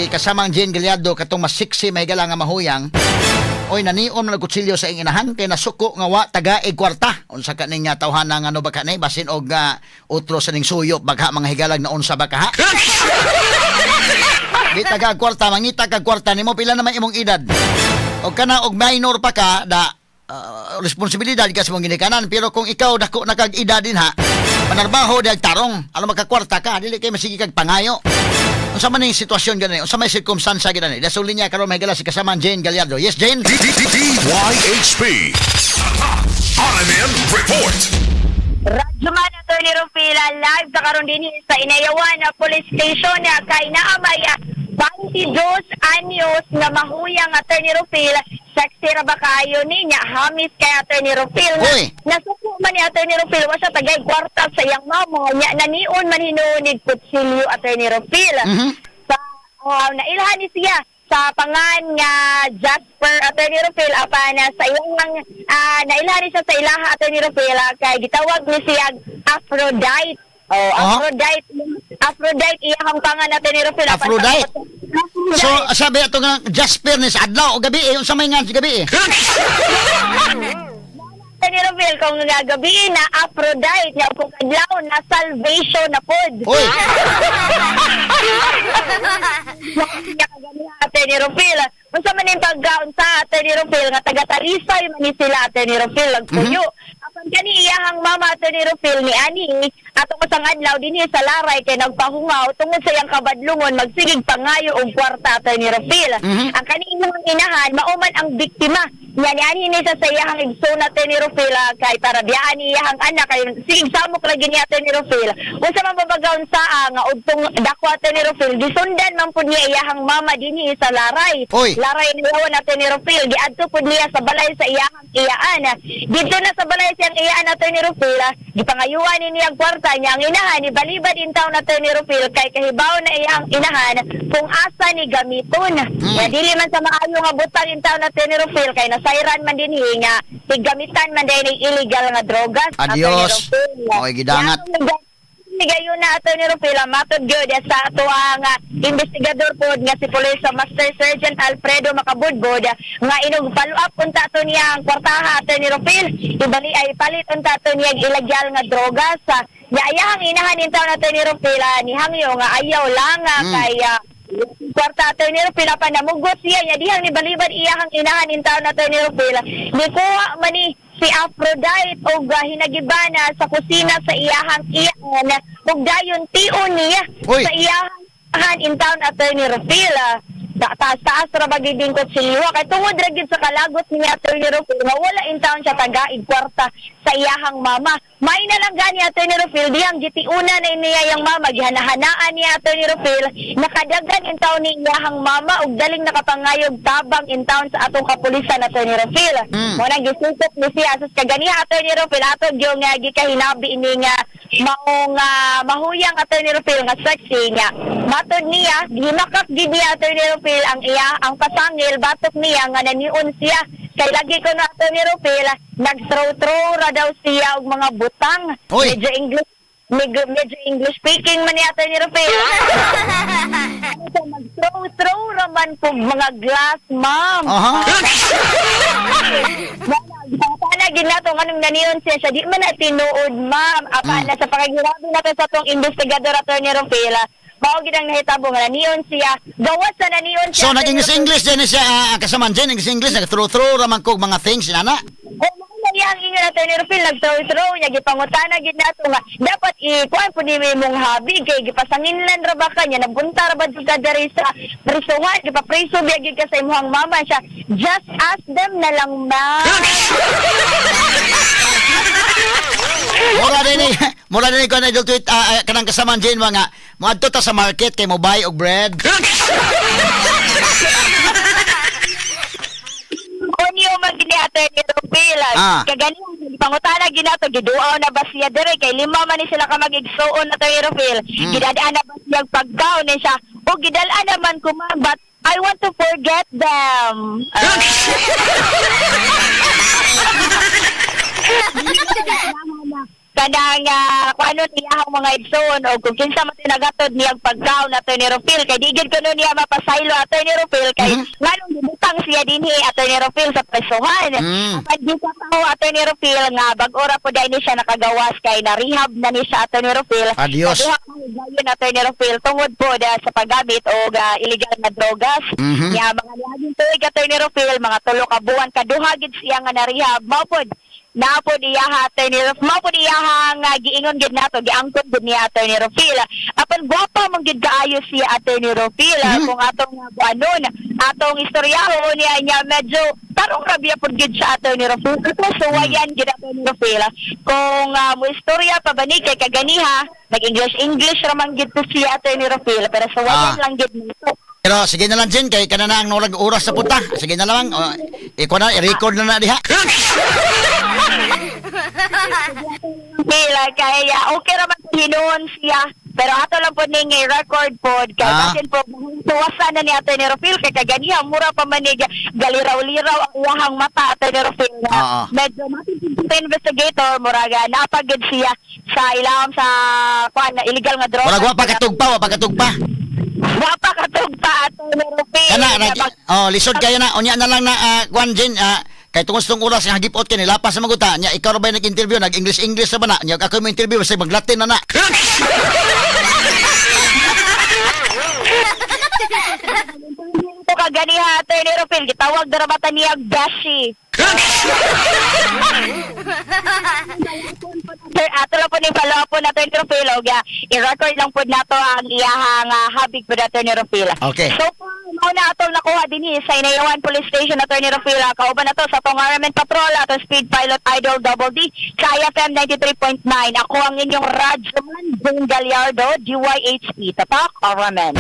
si kasamang Jane Gallardo katong mas sexy may gala nga mahuyang. Oy naniom na kutsilyo sa inahan kay nasuko nga wa taga kwarta. Unsa kaning nga tawhana nga ano ba kanay basin og utro sa ning suyop bagha mga higalag na unsa ba ka ha? Di taga kwarta mangita kag kwarta nimo pila naman imong edad. Og kana og minor pa ka da responsibilidad ka sa mong ginikanan pero kung ikaw dako na kag edad din ha panarbaho dag tarong ano magkakwarta ka dili kay masigi kag pangayo. Unsa man ning sitwasyon ganani? Unsa may circumstance ganani? Dasulin niya karon may gala si kasamang Jane Gallardo. Yes, Jane. DYHP RMN Report. Radyoman Attorney Rufila live sa karon din sa Inayawan na police station na kay naamay 22 anyos nga mahuyang Attorney Rufila. Sexy ra ba kayo niya? Hamis kay Attorney Rufil. Nasuko man ni Attorney Rufil wa siya tagay kwarta sa iyang mama nya nanion man hinuunid kutsilyo Attorney Rufil. Sa nailhan ni siya sa pangan nga Jasper Attorney Rufil apan sa iyang nailhan ni siya sa ilaha Attorney Rufil kay gitawag ni siya Aphrodite. Aphrodite iyang pangan Attorney Rufil. Aphrodite. So sabi ato nga Jasper ni sa adlaw o gabi unsa may nga gabi Attorney Rufil kung gabi na Aphrodite nya kung adlaw na salvation na pod. Oy. Attorney Rufil. Unsa man ning paggaon sa Attorney Rufil nga taga Talisay man ni sila Attorney Rufil nagpuyo. Apan kani iyahang mama Attorney Rufil ni ani atong usang adlaw dinhi sa laray kay nagpahungaw tungod sa iyang kabadlungon magsigig pangayo og kwarta Attorney Rufil. Ang kani inyong inahan mauman ang biktima. Nya ni ani ni sa iyahang igsoon Attorney Rufil kay para biyaan ni iyahang anak kay sigig samok lagi ni Attorney Rufil. Unsa man babagaon sa nga udtong dako Attorney Rufil gisundan man pud niya iyahang mama dinhi sa laray. Laray niyawan Attorney Rufil giadto pud niya sa balay sa iyahang iyaan. Dito na sa balay siyang iyaan Attorney Rufil gipangayuan ni niyang kwarta niya ang inahan ni balibad in town Attorney Rufil kay kahibaw na iyang inahan kung asa ni gamiton. Dili man sa maayo nga butang in town Attorney Rufil kay nasayran man dinhi nga gamitan man dahil illegal nga drogas. Adios. Oy gidangat. Gayon na Attorney Rufil matod gyud sa ato ang investigador pod nga si Police Master Sergeant Alfredo Macabudbod nga inog follow up unta to niya ang kwartaha Attorney Rufil ibali ay palit unta to niya illegal nga drogas nya ayang inahan in taon Attorney Rufil ni hangyo nga ayaw lang kay kwarta Attorney Rufil pa namugot siya nya dihang ni balibad iyang inahan in taon Attorney Rufil ni kuha man ni si Aphrodite og hinagibana sa kusina sa iyahang iyan ug dayon tion niya sa iyahang in town Attorney Rufil taas ra bagiding kutsilyo kay tungod ra gid sa kalagot niya Attorney Rufil nga wala in town siya tagaig kwarta sa iyahang mama may na lang gani Attorney Rufil diyang gitiuna na niya yang mama gihanahanaan niya Attorney Rufil nakadagan in town ni iyahang mama ug daling nakapangayog tabang in town sa atong kapulisan Attorney Rufil mo nang gisusok ni siya sus kaganiha Attorney Rufil ato gyud nga gikahinabi ini nga maong mahuyang Attorney Rufil nga sexy niya matod niya gimakak gid niya Attorney Rufil ang pasangil batok niya nga naniun siya kay lagi ko na Attorney Rufil nag-throw ra daw siya og mga butang medyo English speaking man ni Attorney Rufil mag-throw ra man po mga glass ma'am sana ginato nganong naniun siya di man na tinuod ma'am apana sa pagagirabi nato sa tong investigador Attorney Rufil mao gid ang nahitabo nga nanion siya gawas sa nanion siya so naging English din siya kasaman din English nag-throw raman kog mga things nana yang ingon Attorney Rufil nag-throw niya gipangutana gid nato nga dapat ikuan pud ni mong habi kay gipasanginlan ra ba kanya nabunta ra ba sa diri sa prisuhan gipapriso biya gid ka sa imong mama siya just ask them na lang ma Mura din ko na idol tweet kanang kasaman Jane mga moadto ta sa market kay mo buy og bread. Onyo magini Attorney Rufil. Kagani pangutana ginato giduaw na ba siya dire kay lima man ni sila ka magigsuon Attorney Rufil. Gidadaan na ba siya pagkaw ni siya o gidalaan naman ko man but I want to forget them. kanang kuano niya ang mga igsoon o kung kinsa man tinagatod niyang pagkaon Attorney Rufil kay digid kuno niya mapasaylo Attorney Rufil kay nganong gibutang siya dinhi Attorney Rufil sa presohan. Kapag di ka tao Attorney Rufil nga bag-ora po dahil ni siya nakagawas kay na-rehab na ni siya Attorney Rufil. Adios. Sa gayon Attorney Rufil tungod po sa paggamit o illegal na drogas. Nga mga nihaging tuig Attorney Rufil mga 3 ka buwan kaduhagid siya nga na-rehab maupod napod iyaha Attorney Rufil maupod iyaha nga giingon gid nato giangkon gid niya Attorney Rufil apan gwapa man gid kaayo siya Attorney Rufil kung atong buanon atong istoryaho niya medyo tarong rabia pud gid sa Attorney Rufil so wayan gid Attorney Rufil kung mo istorya pa bani kay kaganiha nag-English raman gid to siya Attorney Rufil pero so wayan lang gid nito. Pero sige na lang Jen, kay kana na ang nurag oras sa punta. Sige na lang. Ikaw na, i-record na diha. Pila kaya okay raman hinuon siya. Pero ato lang po ning record pod kay basin po tuwasan na ni Attorney Rufil kay kaganiha mura pa man ni galiraw-liraw ang iyahang mata Attorney Rufil. Medyo matin investigator muraga napagid siya sa ilawom sa illegal nga droga. Murag wa pa katugpa. Wapa katugpa Attorney Rufil. Kana lisod kayo na unya na lang na kwan Jen kay tungod sa oras nga gipot kini lapas sa maguta nya ikaw ra ba nag-interview nag-English sa bana nya ako mo interview sa mag-Latin na. Ito kaganiha Attorney Rufil gitawag darabatan niya Beshi. Ato lang po ni follow up po na Attorney Rufil i-record lang po nato ang iyahang habig po na Attorney Rufil. Okay. So mauna atong nakuha din sa Inayawan Police Station Attorney Rufil kauban na to sa tong Armen Patrol at Speed Pilot Idol Double D sa IFM 93.9 ako ang inyong Radyoman Jane Gallardo DYHP Tatak Armen.